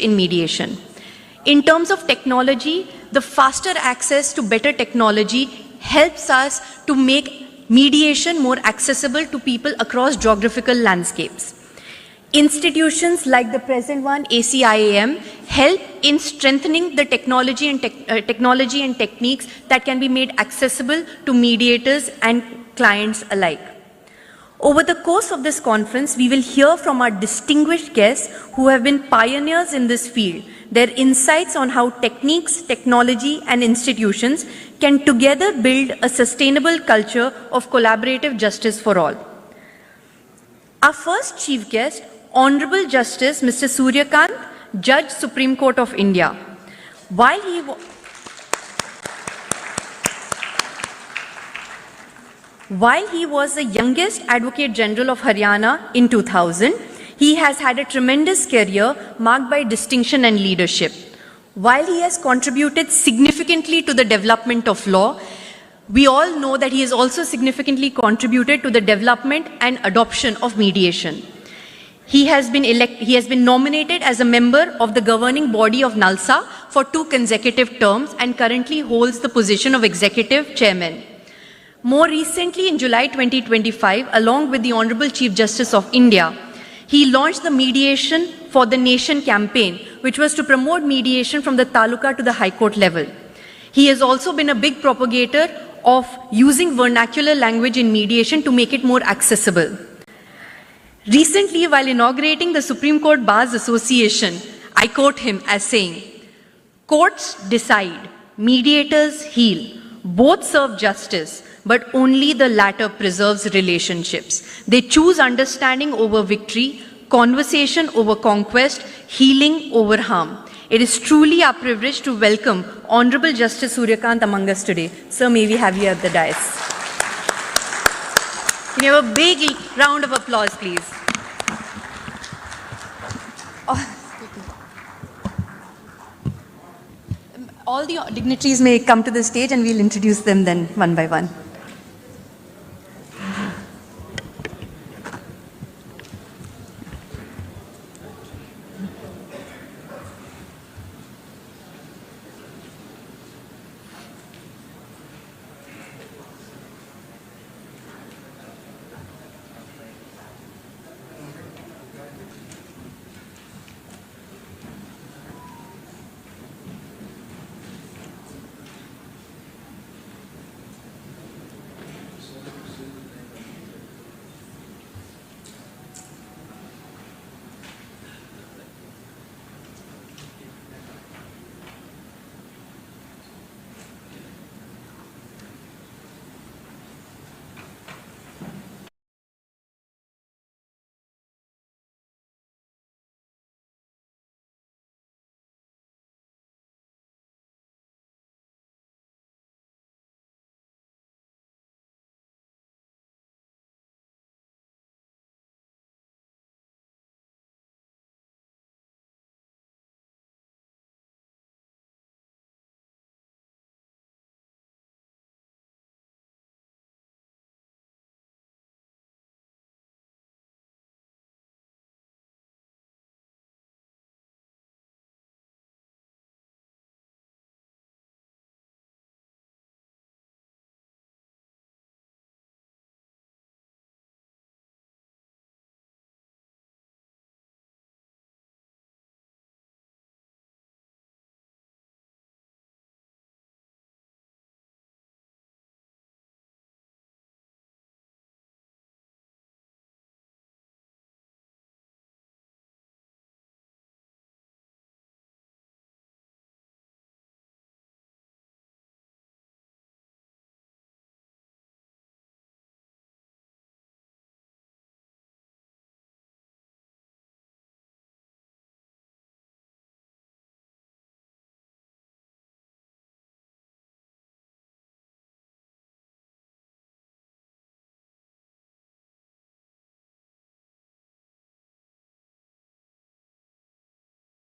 in mediation. In terms of technology, the faster access to better technology helps us to make mediation more accessible to people across geographical landscapes. Institutions like the present one, ACIAM, help in strengthening the technology and techniques that can be made accessible to mediators and clients alike. Over the course of this conference, we will hear from our distinguished guests who have been pioneers in this field, their insights on how techniques, technology, and institutions can together build a sustainable culture of collaborative justice for all. Our first chief guest, Honorable Justice Mr. Suryakant, Judge, Supreme Court of India. While he was the youngest Advocate General of Haryana in 2000, he has had a tremendous career marked by distinction and leadership. While he has contributed significantly to the development of law, we all know that he has also significantly contributed to the development and adoption of mediation. He has been nominated as a member of the governing body of NALSA for 2 consecutive terms and currently holds the position of Executive Chairman. More recently, in July 2025, along with the Honorable Chief Justice of India, he launched the Mediation for the Nation campaign, which was to promote mediation from the Taluka to the High Court level. He has also been a big propagator of using vernacular language in mediation to make it more accessible. Recently, while inaugurating the Supreme Court Bars Association, I quote him as saying, "Courts decide, mediators heal. Both serve justice, but only the latter preserves relationships. They choose understanding over victory, conversation over conquest, healing over harm." It is truly our privilege to welcome Honorable Justice Suryakant among us today. Sir, may we have you at the dais. Can you have a big round of applause, please? All the dignitaries may come to the stage and we'll introduce them then one by one.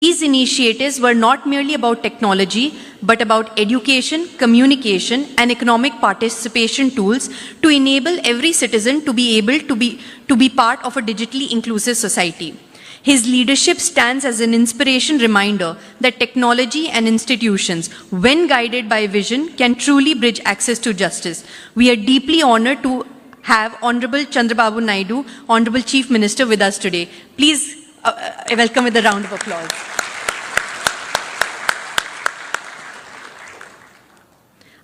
These initiatives were not merely about technology, but about education, communication, and economic participation tools to enable every citizen to be able to be part of a digitally inclusive society. His leadership stands as an inspiration reminder that technology and institutions, when guided by vision, can truly bridge access to justice. We are deeply honored to have Honorable Chandrababu Naidu, Honorable Chief Minister, with us today. Please welcome with a round of applause.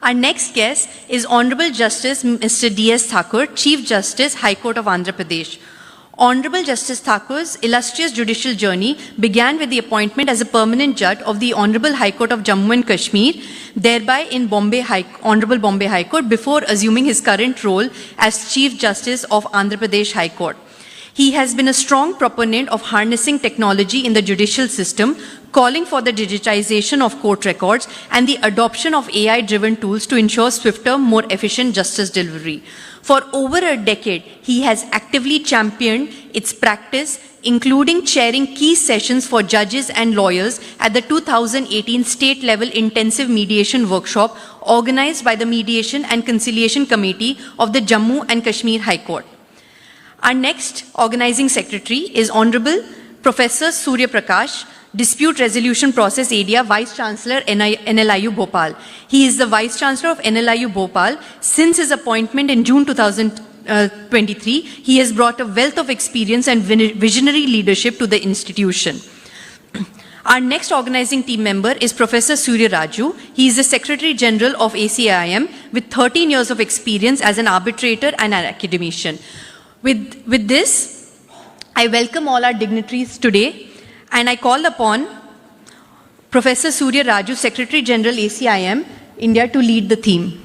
Our next guest is Honorable Justice Mr. D.S. Thakur, Chief Justice, High Court of Andhra Pradesh. Honorable Justice Thakur's illustrious judicial journey began with the appointment as a permanent judge of the Honorable High Court of Jammu and Kashmir, thereby in Honorable Bombay High Court, before assuming his current role as Chief Justice of Andhra Pradesh High Court. He has been a strong proponent of harnessing technology in the judicial system, calling for the digitization of court records and the adoption of AI-driven tools to ensure swifter, more efficient justice delivery. For over a decade, he has actively championed its practice, including chairing key sessions for judges and lawyers at the 2018 state-level intensive mediation workshop organized by the Mediation and Conciliation Committee of the Jammu and Kashmir High Court. Our next organizing secretary is Honorable Professor Surya Prakash, Dispute Resolution Process Area Vice Chancellor NLIU Bhopal. He is the Vice Chancellor of NLIU Bhopal. Since his appointment in June 2023, he has brought a wealth of experience and visionary leadership to the institution. Our next organizing team member is Professor Surya Raju. He is the Secretary General of ACIIM with 13 years of experience as an arbitrator and an academician. With this, I welcome all our dignitaries today, and I call upon Professor Surya Raju, Secretary General ACIIM, India, to lead the theme.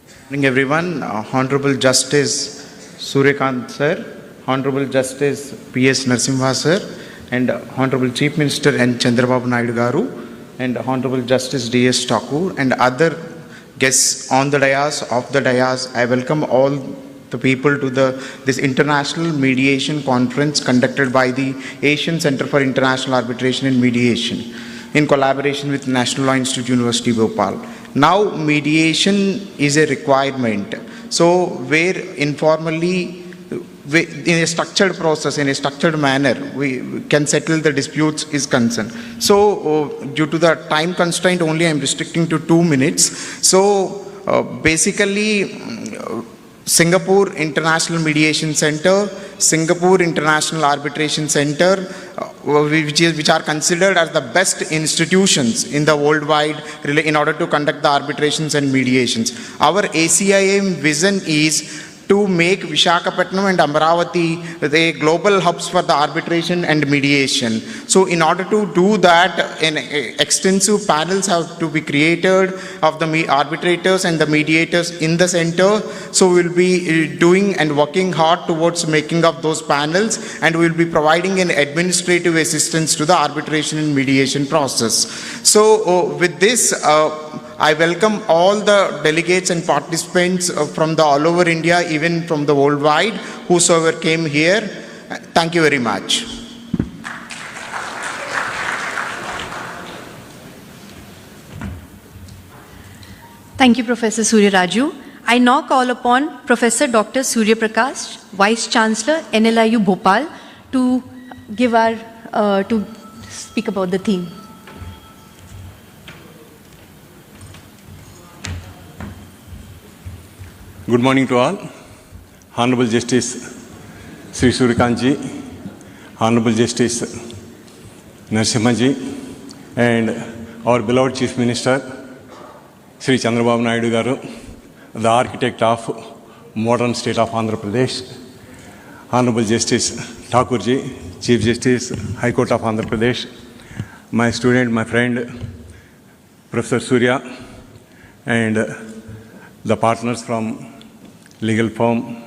Good morning, everyone. Honorable Justice Suryakant sir, Honorable Justice P.S. Narasimha sir, and Honorable Chief Minister N. Chandrababu Naidu garu, and Honorable Justice D.S. Thakur, and other guests on the dais, off the dais. I welcome all the people to this international mediation conference conducted by the Asian Center for International Arbitration and Mediation in collaboration with National Law Institute, University Bhopal. Now, mediation is a requirement. So, where informally, in a structured process, in a structured manner, we can settle the disputes is concerned. So, due to the time constraint, only I am restricting to 2 minutes. So, basically, Singapore International Mediation Center, Singapore International Arbitration Center, which are considered as the best institutions in the worldwide in order to conduct the arbitrations and mediations. Our ACIIM vision is to make Visakhapatnam and Amaravati the global hubs for the arbitration and mediation. So in order to do that, extensive panels have to be created of the arbitrators and the mediators in the center. So we'll be doing and working hard towards making up those panels, and we'll be providing an administrative assistance to the arbitration and mediation process. So with this, I welcome all the delegates and participants from all over India, even from the worldwide, whosoever came here. Thank you very much. Thank you, Professor Surya Raju. I now call upon Professor Dr. Surya Prakash, Vice Chancellor, NLIU Bhopal, to give to speak about the theme. Good morning to all. Honorable Justice Sri Suryakant ji, Honorable Justice Narasimha ji, and our beloved Chief Minister Sri Chandrababu Naidu garu, the architect of modern state of Andhra Pradesh, Honorable Justice Thakur ji, Chief Justice High Court of Andhra Pradesh, my student, my friend Professor Surya, and the partners from legal firm,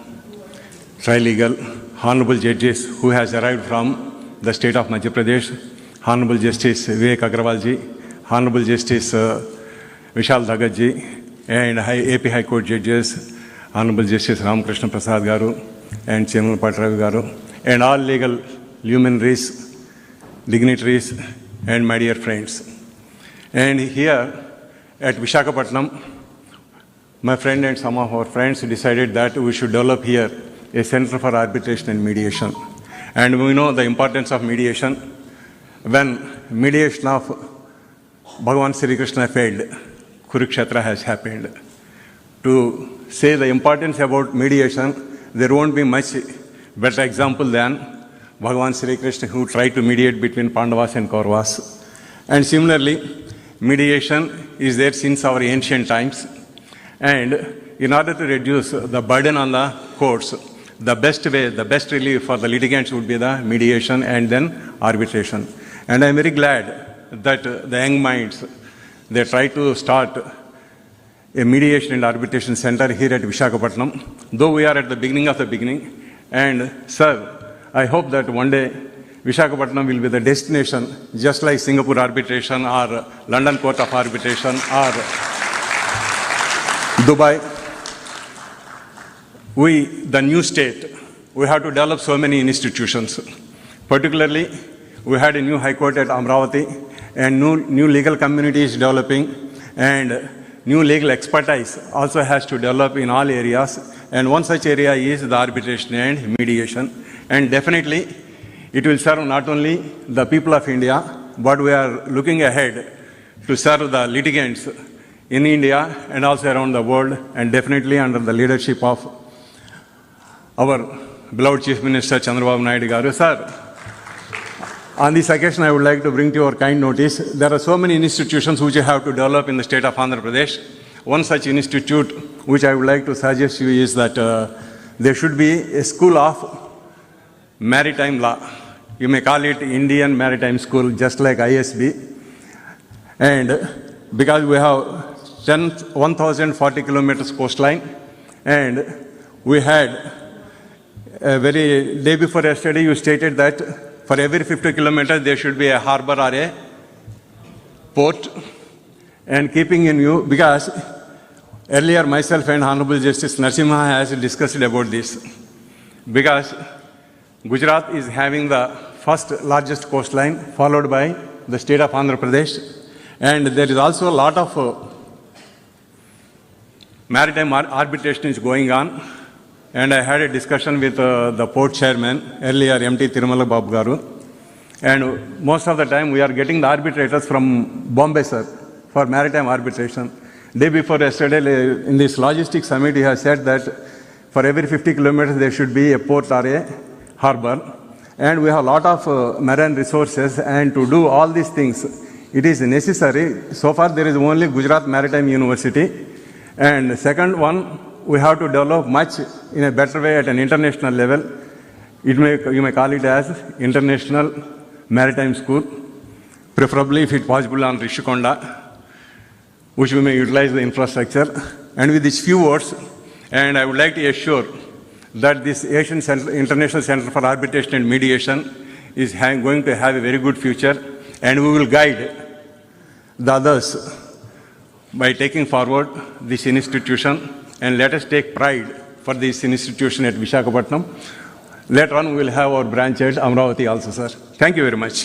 Trilegal, Honorable Judges who has arrived from the state of Madhya Pradesh, Honorable Justice Vivek Agrawal ji, Honorable Justice Vishal Dhagat ji, and AP High Court Judges, Honorable Justice Ramakrishna Prasad garu, and Chairman Patravi garu, and all legal luminaries, dignitaries, and my dear friends. And here at Visakhapatnam, my friend and some of our friends decided that we should develop here a center for arbitration and mediation. And we know the importance of mediation. When mediation of Bhagavan Sri Krishna failed, Kurukshetra has happened. To say the importance about mediation, there won't be much better example than Bhagavan Sri Krishna, who tried to mediate between Pandavas and Kauravas. And similarly, mediation is there since our ancient times. And in order to reduce the burden on the courts, the best way, the best relief for the litigants would be the mediation and then arbitration. And I'm very glad that the young minds, they try to start a mediation and arbitration center here at Visakhapatnam, though we are at the beginning of the beginning. And sir, I hope that one day Visakhapatnam will be the destination, just like Singapore arbitration or London Court of Arbitration or Dubai. We, the new state, we have to develop so many institutions. Particularly, we had a new High Court at Amravati, and new legal community is developing, and new legal expertise also has to develop in all areas. And one such area is the arbitration and mediation. And definitely, it will serve not only the people of India, but we are looking ahead to serve the litigants in India and also around the world, and definitely under the leadership of our beloved Chief Minister Chandrababu Naidu Garu. Sir, on this occasion, I would like to bring to your kind notice, there are so many institutions which you have to develop in the state of Andhra Pradesh. One such institute which I would like to suggest you is that there should be a school of maritime law. You may call it Indian Maritime School, just like ISB. And because we have 1,040 kilometers coastline, and we had a very day before yesterday, you stated that for every 50 kilometers, there should be a harbor or a port. And keeping in view, because earlier myself and Honorable Justice Narasimha has discussed about this, because Gujarat is having the first largest coastline, followed by the state of Andhra Pradesh. And there is also a lot of maritime arbitration is going on. And I had a discussion with the port chairman earlier, MT Tirumala Babu Garu. And most of the time we are getting the arbitrators from Bombay, sir, for maritime arbitration. Day before yesterday, in this logistics summit, he has said that for every 50 kilometers there should be a port or a harbor. And we have a lot of marine resources, and to do all these things, it is necessary. So far there is only Gujarat Maritime University. And second one, we have to develop much in a better way at an international level. You may call it as International Maritime School, preferably if it's possible on Rishikonda, which we may utilize the infrastructure. And with these few words, and I would like to assure that this Asian International Center for Arbitration and Mediation is going to have a very good future, and we will guide the others by taking forward this institution. And let us take pride for this institution at Visakhapatnam. Later on, we will have our branch at Amravati also, sir. Thank you very much.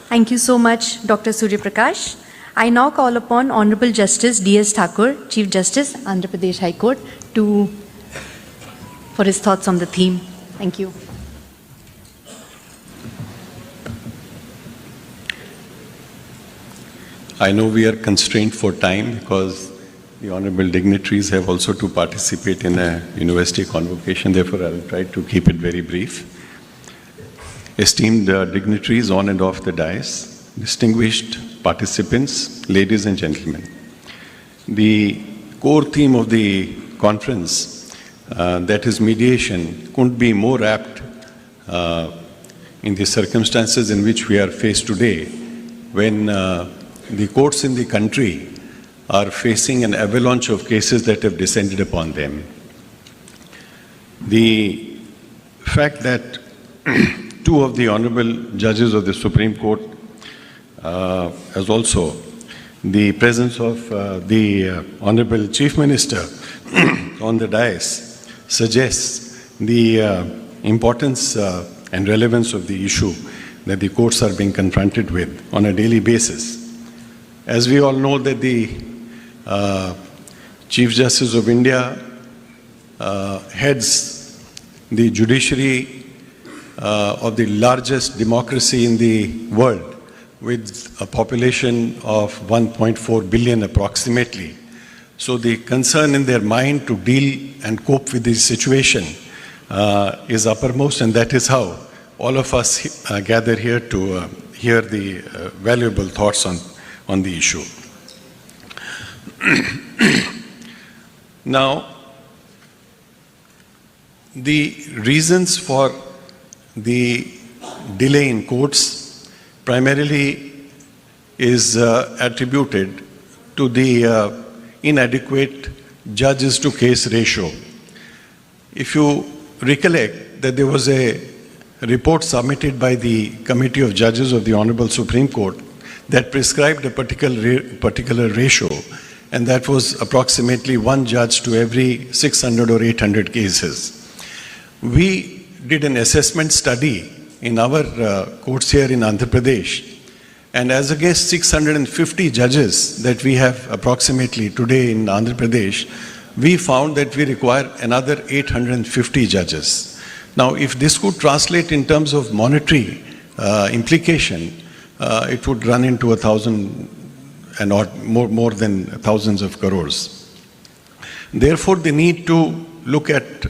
Thank you so much, Dr. Surya Prakash. I now call upon Honorable Justice D.S. Thakur, Chief Justice, Andhra Pradesh High Court, for his thoughts on the theme. Thank you. I know we are constrained for time because the honorable dignitaries have also to participate in a university convocation. Therefore, I will try to keep it very brief. Esteemed dignitaries on and off the dais, distinguished participants, ladies and gentlemen. The core theme of the conference, that is mediation, couldn't be more apt in the circumstances in which we are faced today, when the courts in the country are facing an avalanche of cases that have descended upon them. The fact that two of the honorable judges of the Supreme Court, as also the presence of the Honorable Chief Minister on the dais, suggests the importance and relevance of the issue that the courts are being confronted with on a daily basis. As we all know that the Chief Justice of India heads the judiciary of the largest democracy in the world, with a population of 1.4 billion approximately. So the concern in their mind to deal and cope with this situation is uppermost, and that is how all of us gather here to hear the valuable thoughts on the issue. Now, the reasons for the delay in courts primarily is attributed to the inadequate judges to case ratio. If you recollect that there was a report submitted by the Committee of Judges of the Honorable Supreme Court that prescribed a particular ratio, and that was approximately one judge to every 600 or 800 cases. We did an assessment study in our courts here in Andhra Pradesh, and as against 650 judges that we have approximately today in Andhra Pradesh, we found that we require another 850 judges. Now, if this could translate in terms of monetary implication, it would run into 1,000 and more than thousands of crores. Therefore, the need to look at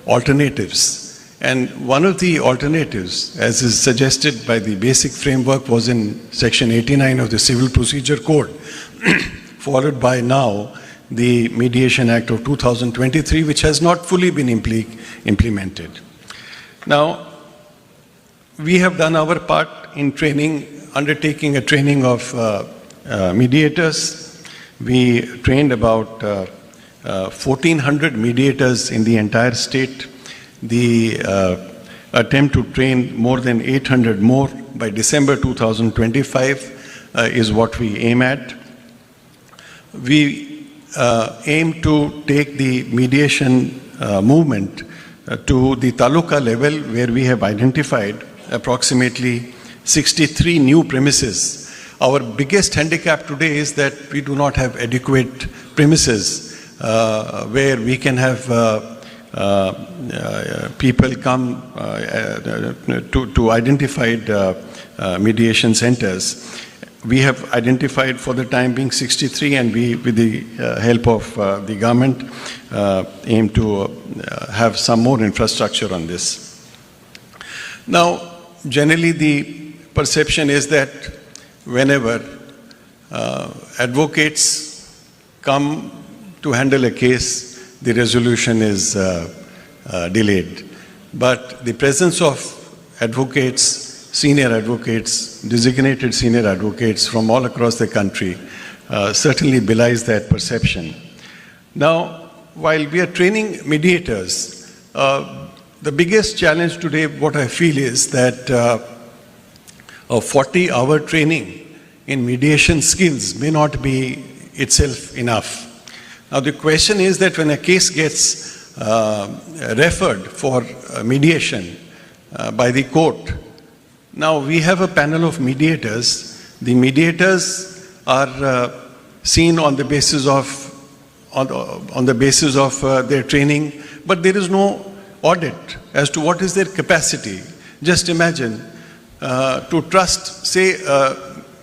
alternatives. And one of the alternatives, as is suggested by the basic framework, was in Section 89 of the Civil Procedure Code, followed by now the Mediation Act of 2023, which has not fully been implemented. Now, we have done our part in undertaking a training of mediators. We trained about 1,400 mediators in the entire state. The attempt to train more than 800 more by December 2025 is what we aim at. We aim to take the mediation movement to the taluka level, where we have identified approximately 63 new premises. Our biggest handicap today is that we do not have adequate premises where we can have people come to identified mediation centers. We have identified for the time being 63, and we, with the help of the government, aim to have some more infrastructure on this. Now, generally the perception is that whenever advocates come to handle a case, the resolution is delayed. But the presence of advocates, senior advocates, designated senior advocates from all across the country certainly belies that perception. Now, while we are training mediators, the biggest challenge today, what I feel, is that a 40-hour training in mediation skills may not be itself enough. Now, the question is that when a case gets referred for mediation by the court, now we have a panel of mediators. The mediators are seen on the basis of their training, but there is no audit as to what is their capacity. Just imagine to trust, say, a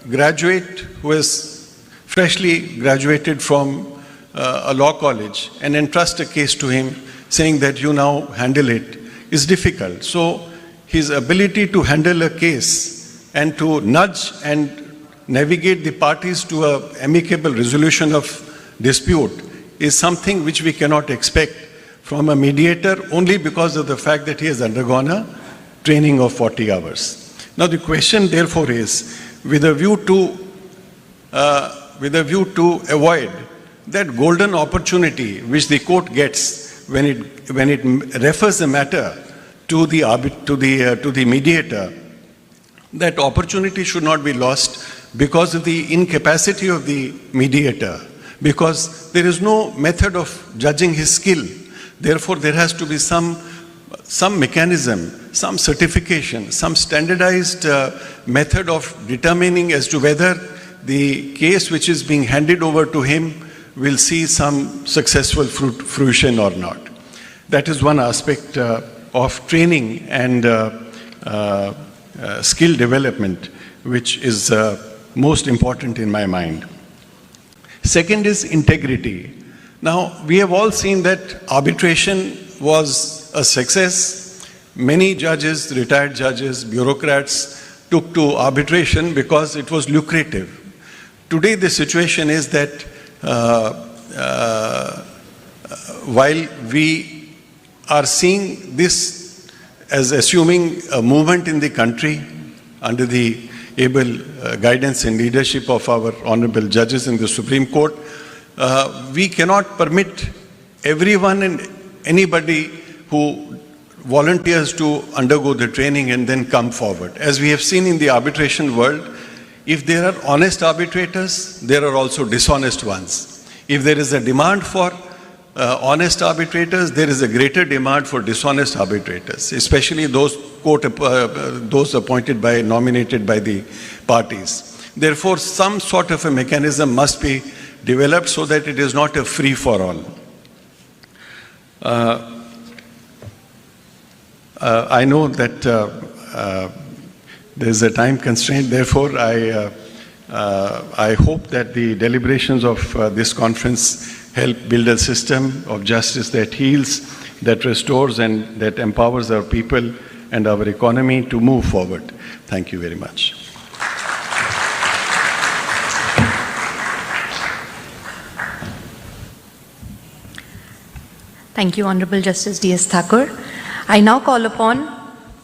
graduate who has freshly graduated from a law college and entrust a case to him saying that you now handle it is difficult. So his ability to handle a case and to nudge and navigate the parties to an amicable resolution of dispute is something which we cannot expect from a mediator only because of the fact that he has undergone a training of 40 hours. Now the question therefore is, with a view to avoid that golden opportunity which the court gets when it refers the matter to the mediator, that opportunity should not be lost because of the incapacity of the mediator, because there is no method of judging his skill. Therefore, there has to be some some mechanism, some certification, some standardized method of determining as to whether the case which is being handed over to him will see some successful fruition or not. That is one aspect of training and skill development, which is most important in my mind. Second is integrity. Now, we have all seen that arbitration was a success. Many judges, retired judges, bureaucrats took to arbitration because it was lucrative. Today, the situation is that while we are seeing this as assuming a movement in the country under the able guidance and leadership of our honorable judges in the Supreme Court, we cannot permit everyone and anybody who volunteers to undergo the training and then come forward. As we have seen in the arbitration world, if there are honest arbitrators, there are also dishonest ones. If there is a demand for honest arbitrators, there is a greater demand for dishonest arbitrators, especially those appointed by, nominated by the parties. Therefore, some sort of a mechanism must be developed so that it is not a free-for-all. I know that there is a time constraint, therefore I hope that the deliberations of this conference help build a system of justice that heals, that restores, and that empowers our people and our economy to move forward. Thank you very much. Thank you, Honorable Justice D.S. Thakur. I now call upon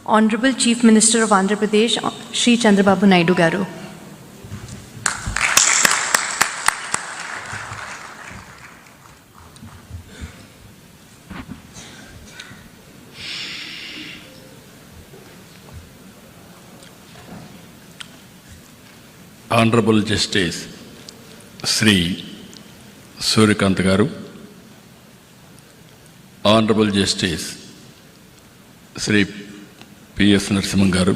Honorable Chief Minister of Andhra Pradesh, Shri Chandrababu Naidu Garu. Honorable Justice Sri Suryakant Garu, Honorable Justice Sri P.S. Narasimhan Garu,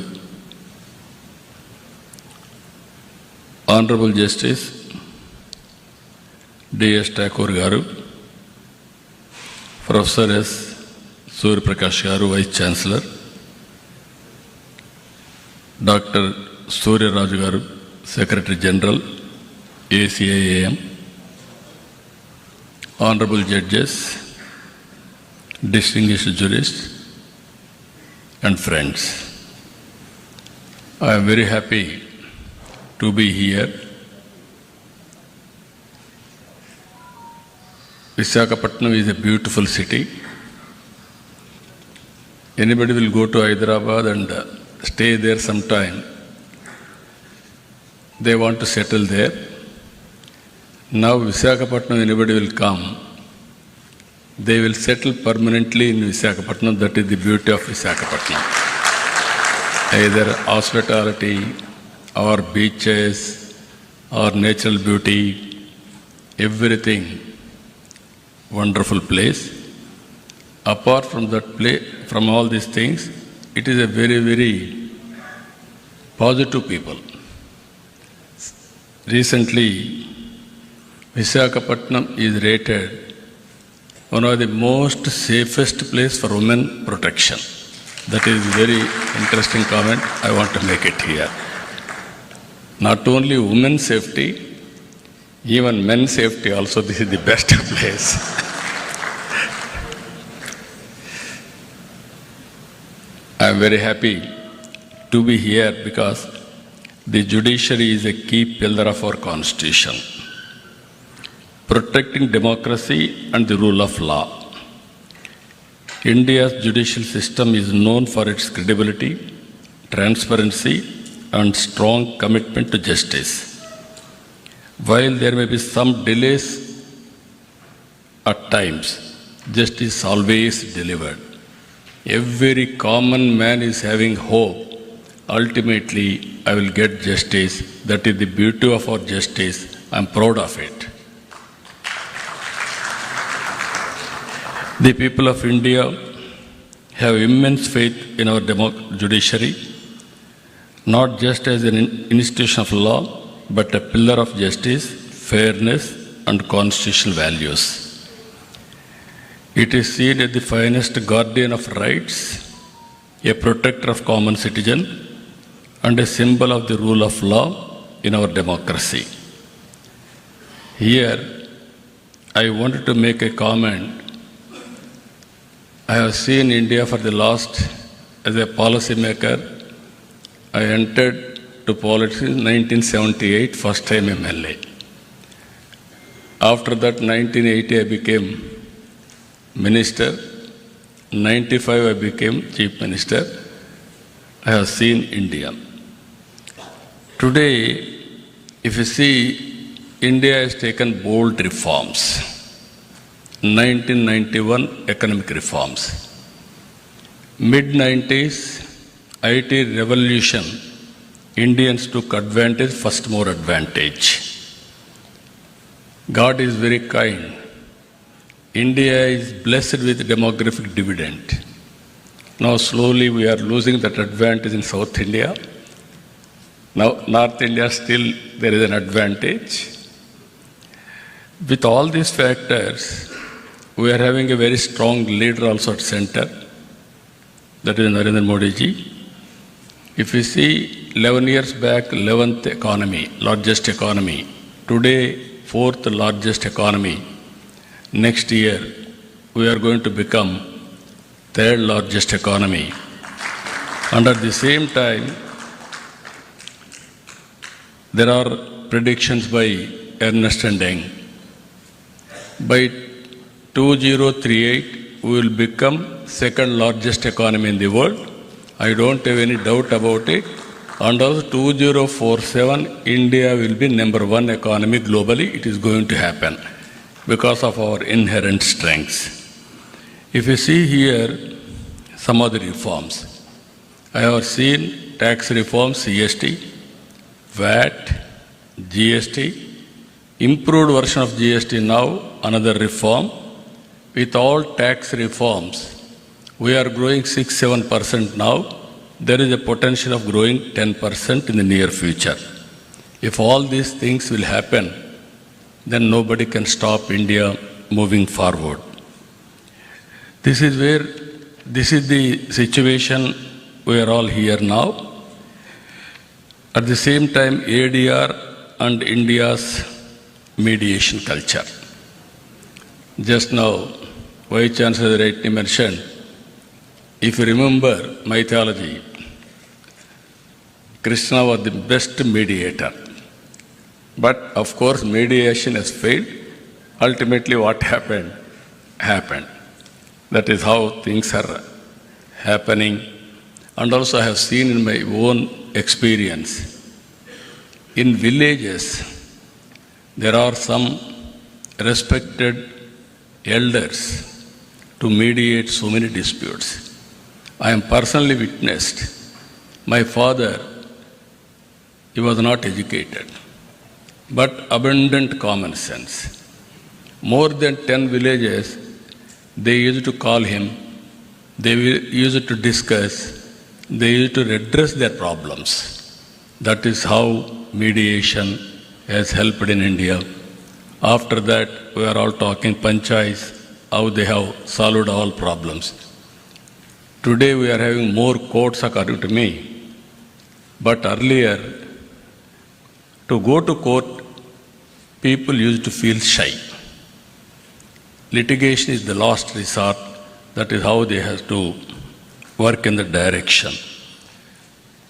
Honorable Justice D.S. Thakur Garu, Professor S. Surya Prakash Garu, Vice Chancellor, Dr. Surya Raju Garu, Secretary General, ACIAM, Honorable Judges, distinguished jurists, and friends. I am very happy to be here. Visakhapatnam is a beautiful city. Anybody will go to Hyderabad and stay there sometime. They want to settle there. Now Visakhapatnam, anybody will come. They will settle permanently in Visakhapatnam. That is the beauty of Visakhapatnam. Either hospitality or beaches or natural beauty, everything wonderful place. Apart from that place, from all these things, it is a very, very positive people. Recently, Visakhapatnam is rated one of the most safest place for women protection. That is very interesting comment. I want to make it here. Not only women's safety, even men's safety also, this is the best place. I am very happy to be here because the judiciary is a key pillar of our constitution, protecting democracy and the rule of law. India's judicial system is known for its credibility, transparency, and strong commitment to justice. While there may be some delays at times, justice always delivered. Every common man is having hope. Ultimately, I will get justice. That is the beauty of our justice. I am proud of it. The people of India have immense faith in our judiciary, not just as an institution of law, but a pillar of justice, fairness, and constitutional values. It is seen as the finest guardian of rights, a protector of common citizen, and a symbol of the rule of law in our democracy. Here, I wanted to make a comment. I have seen India for the last, as a policy maker, I entered to politics in 1978, first time MLA. After that, 1980, I became minister. 95, I became chief minister. I have seen India. Today, if you see, India has taken bold reforms. 1991 economic reforms. Mid-90s IT revolution, Indians took advantage, first more advantage. God is very kind. India is blessed with demographic dividend. Now slowly we are losing that advantage in South India. Now North India still there is an advantage. With all these factors, we are having a very strong leader also at center. That is Narendra Modi ji. If you see 11 years back, 11th economy, largest economy. Today, 4th largest economy. Next year, we are going to become 3rd largest economy. And at the same time, there are predictions by Ernst & Young. By 2038, we will become 2nd largest economy in the world. I don't have any doubt about it. And also 2047, India will be number 1 economy globally. It is going to happen because of our inherent strengths. If you see here some of the reforms, I have seen tax reforms, CST, VAT, GST, improved version of GST now, another reform. With all tax reforms, we are growing 6-7% now. There is a potential of growing 10% in the near future. If all these things will happen, then nobody can stop India moving forward. This is the situation we are all here now. At the same time, ADR and India's mediation culture. Just now, Vice Chancellor rightly mentioned, if you remember mythology, Krishna was the best mediator. But of course, mediation has failed. Ultimately, what happened, happened. That is how things are happening. And also, I have seen in my own experience, in villages, there are some respected elders to mediate so many disputes. I am personally witnessed. My father, he was not educated, but abundant common sense. More than 10 villages, they used to call him, they used to discuss, they used to redress their problems. That is how mediation has helped in India. After that, we are all talking panchayats, how they have solved all problems. Today we are having more courts according to me. But earlier, to go to court, people used to feel shy. Litigation is the last resort. That is how they have to work in that direction.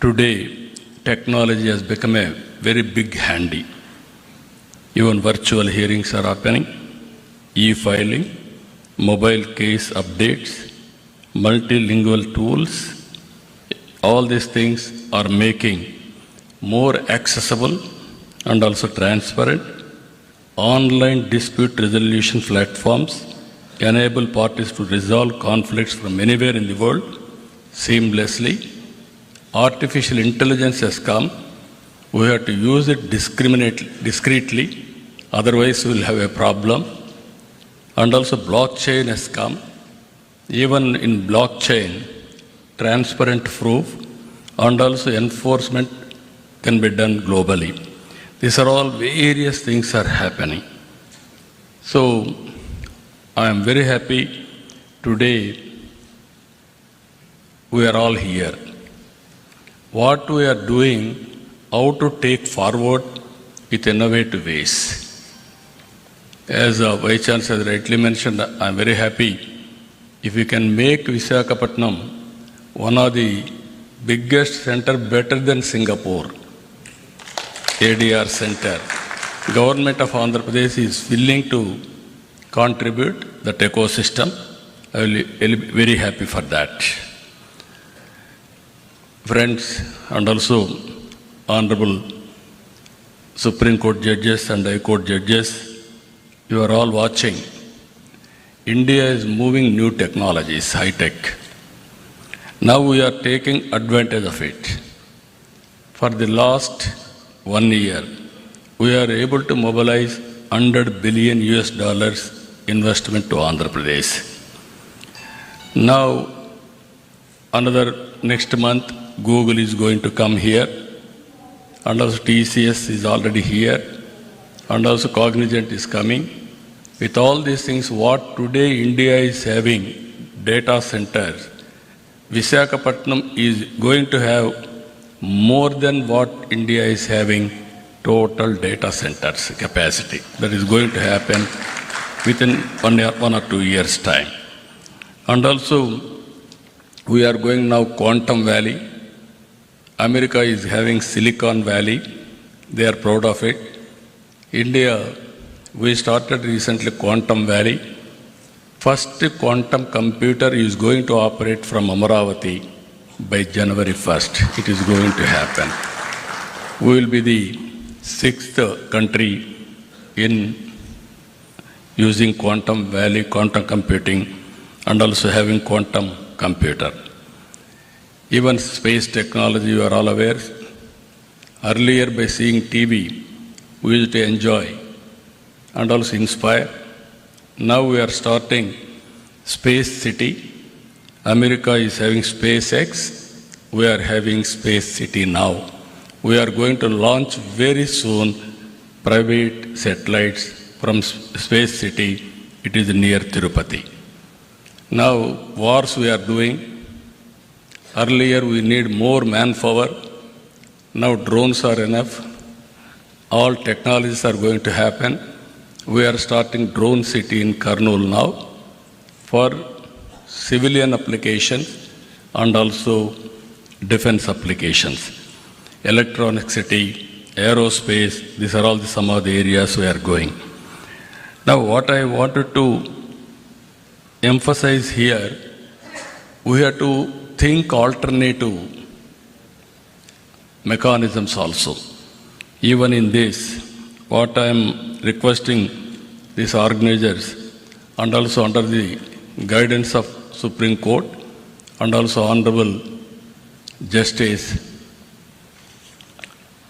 Today, technology has become a very big handy. Even virtual hearings are happening, e-filing, mobile case updates, multilingual tools. All these things are making more accessible and also transparent. Online dispute resolution platforms enable parties to resolve conflicts from anywhere in the world seamlessly. Artificial intelligence has come. We have to use it discreetly, otherwise we will have a problem. And also blockchain has come. even in blockchain, transparent proof, and also enforcement can be done globally. These are all various things are happening. So I am very happy today we are all here. What we are doing, how to take forward with innovative ways. As Vice Chancellor rightly mentioned, I am very happy if we can make Visakhapatnam one of the biggest center better than Singapore, ADR center. Government of Andhra Pradesh is willing to contribute that ecosystem. I will be very happy for that. Friends, and also Honorable Supreme Court judges and High Court judges, you are all watching. India is moving new technologies, high tech. Now we are taking advantage of it. For the last 1 year, we are able to mobilize $100 billion investment to Andhra Pradesh. Now, next month, Google is going to come here, and also TCS is already here, and also Cognizant is coming. With all these things, what today India is having, data centers, Visakhapatnam is going to have more than what India is having total data centers capacity. That is going to happen within 1 or 2 years' time. And also, we are going now Quantum Valley. America is having Silicon Valley. They are proud of it. India, we started recently Quantum Valley. First quantum computer is going to operate from Amaravati by January 1st. It is going to happen. We will be the 6th country in using Quantum Valley, quantum computing, and also having quantum computer. Even space technology, you are all aware. Earlier, by seeing TV, we used to enjoy and also inspire. Now we are starting Space City. America is having SpaceX. We are having Space City now. We are going to launch very soon private satellites from Space City. It is near Tirupati. Now, wars we are doing. Earlier, we need more manpower. Now, drones are enough. All technologies are going to happen. We are starting Drone City in Kurnool now for civilian applications and also defense applications. Electronic City, aerospace, these are all some of the areas we are going. Now, what I wanted to emphasize here, we have to think alternative mechanisms also. Even in this, what I am requesting these organizers, and also under the guidance of Supreme Court and also Honorable Justice,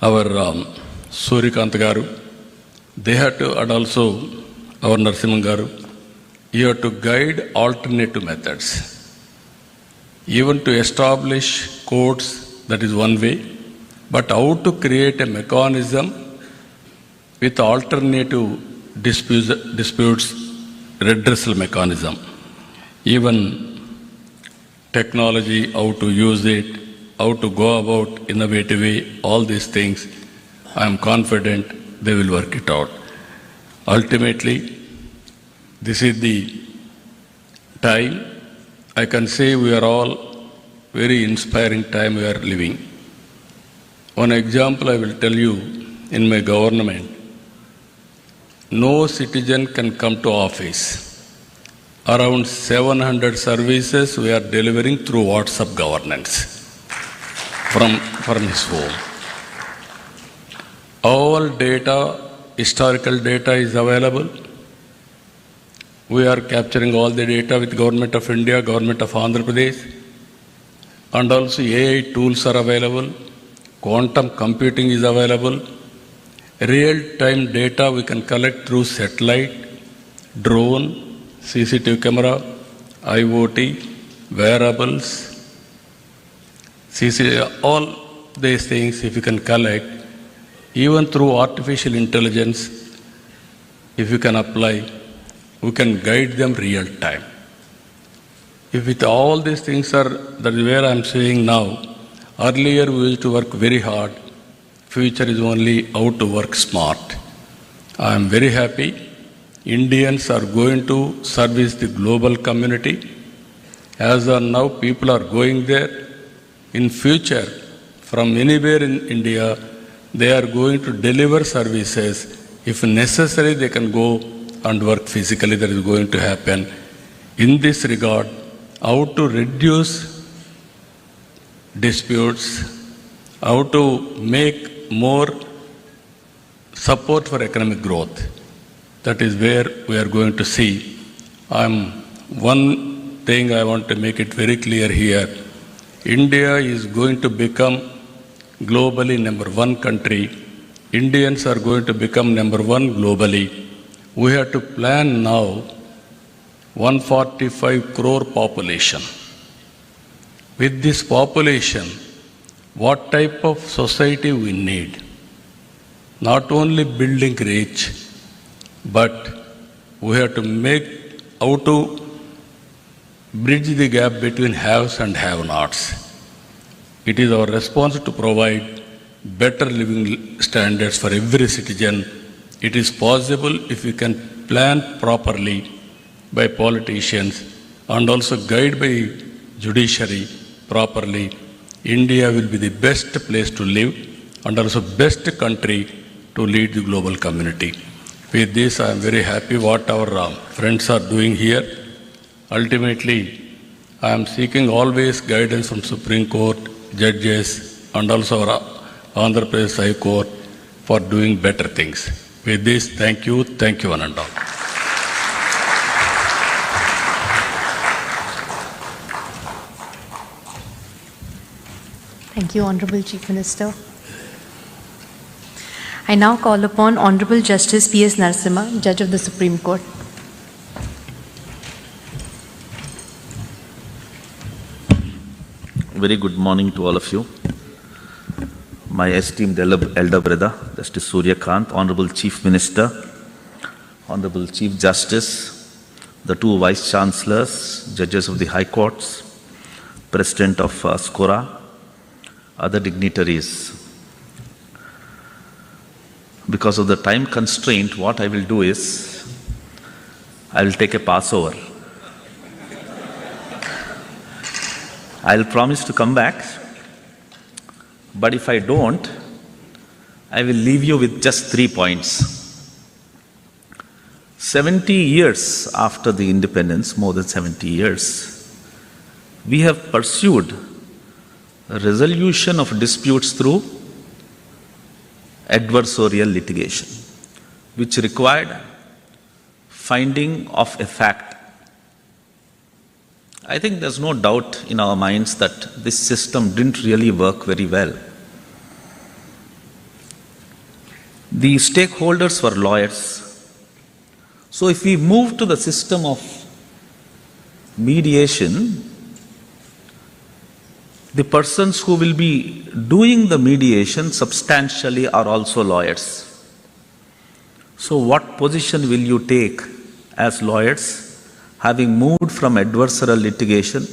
our Surikant Garu, they have to, and also our Narasimhan Garu, you have to guide alternative methods. Even to establish courts, that is one way, but how to create a mechanism with alternative disputes redressal mechanism. Even technology, how to use it, how to go about innovative way, all these things, I am confident they will work it out. Ultimately, this is the time, I can say we are all very inspiring time we are living. One example I will tell you, in my government, no citizen can come to office. Around 700 services we are delivering through WhatsApp governance from his home. All data, historical data is available. We are capturing all the data with Government of India, Government of Andhra Pradesh, and also AI tools are available. Quantum computing is available. Real-time data we can collect through satellite, drone, CCTV camera, IoT, wearables, CC, all these things, if you can collect, even through artificial intelligence, if you can apply, we can guide them real time. If with all these things are, that is where I am saying now, earlier we used to work very hard, future is only how to work smart. I am very happy. Indians are going to service the global community. As of now, people are going there. In future, from anywhere in India, they are going to deliver services. If necessary, they can go and work physically. That is going to happen. In this regard, how to reduce disputes, how to make more support for economic growth. That is where we are going to see. One thing I want to make it very clear here. India is going to become globally number one country. Indians are going to become number one globally. We have to plan now 145 crore population. With this population, what type of society we need? Not only building rich, but we have to make how to bridge the gap between haves and have-nots. It is our responsibility to provide better living standards for every citizen. It is possible if we can plan properly by politicians and also guide by judiciary properly. India will be the best place to live and also best country to lead the global community. With this, I am very happy what our friends are doing here. Ultimately, I am seeking always guidance from Supreme Court, judges, and also our Andhra Pradesh High Court for doing better things. With this, thank you, one and all. Thank you, Honorable Chief Minister. I now call upon Honorable Justice P.S. Narasimha, Judge of the Supreme Court. Very good morning to all of you. My esteemed elder brother, Justice Surya Kant, Honorable Chief Minister, Honorable Chief Justice, the two Vice Chancellors, Judges of the High Courts, President of SCORA, other dignitaries. Because of the time constraint, what I will do is, I will take a passover. I'll promise to come back, but if I don't, I will leave you with just 3 points. 70 years after the independence, more than 70 years, we have pursued a resolution of disputes through adversarial litigation, which required finding of a fact. I think there's no doubt in our minds that this system didn't really work very well. The stakeholders were lawyers. So if we move to the system of mediation, the persons who will be doing the mediation substantially are also lawyers. So what position will you take as lawyers, having moved from adversarial litigation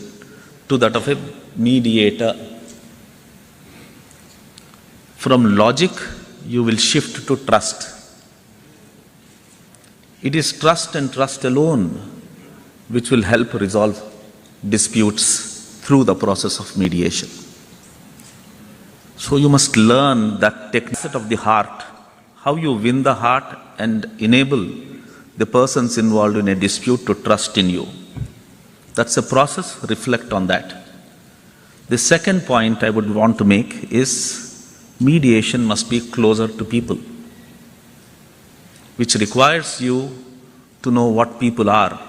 to that of a mediator? From logic, you will shift to trust. It is trust and trust alone which will help resolve disputes through the process of mediation. So you must learn that technique of the heart, how you win the heart and enable the persons involved in a dispute to trust in you. That's a process, reflect on that. The second point I would want to make is mediation must be closer to people, which requires you to know what people are,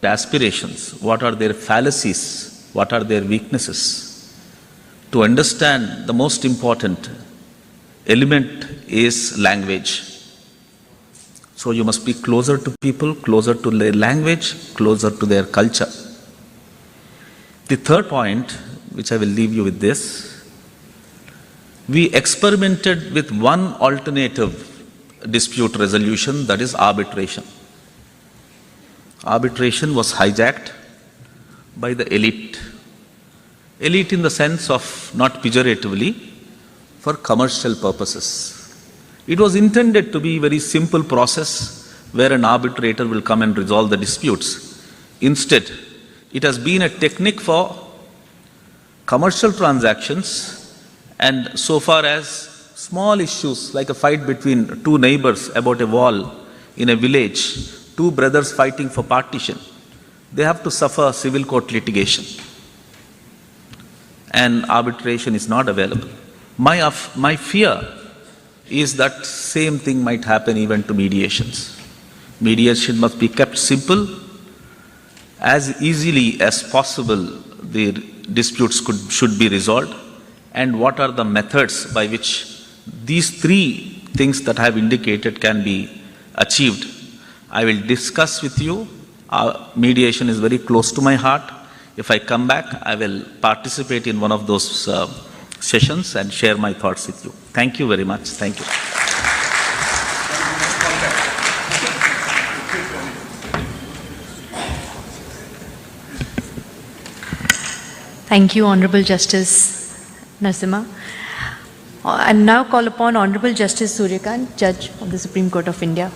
their aspirations, what are their fallacies, what are their weaknesses. To understand, the most important element is language. So you must be closer to people, closer to their language, closer to their culture. The third point, which I will leave you with this, we experimented with one alternative dispute resolution, that is arbitration. Arbitration was hijacked by the elite. Elite in the sense of, not pejoratively, for commercial purposes. It was intended to be a very simple process where an arbitrator will come and resolve the disputes. Instead, it has been a technique for commercial transactions, and so far as small issues like a fight between two neighbors about a wall in a village, two brothers fighting for partition, they have to suffer civil court litigation. And arbitration is not available. My fear is that same thing might happen even to mediations. Mediation must be kept simple. As easily as possible, the disputes should be resolved. And what are the methods by which these three things that I have indicated can be achieved? I will discuss with you. Mediation is very close to my heart. If I come back, I will participate in one of those sessions and share my thoughts with you. Thank you very much. Thank you. Thank you, Honorable Justice Narasimha. I now call upon Honorable Justice Suryakant, Judge of the Supreme Court of India.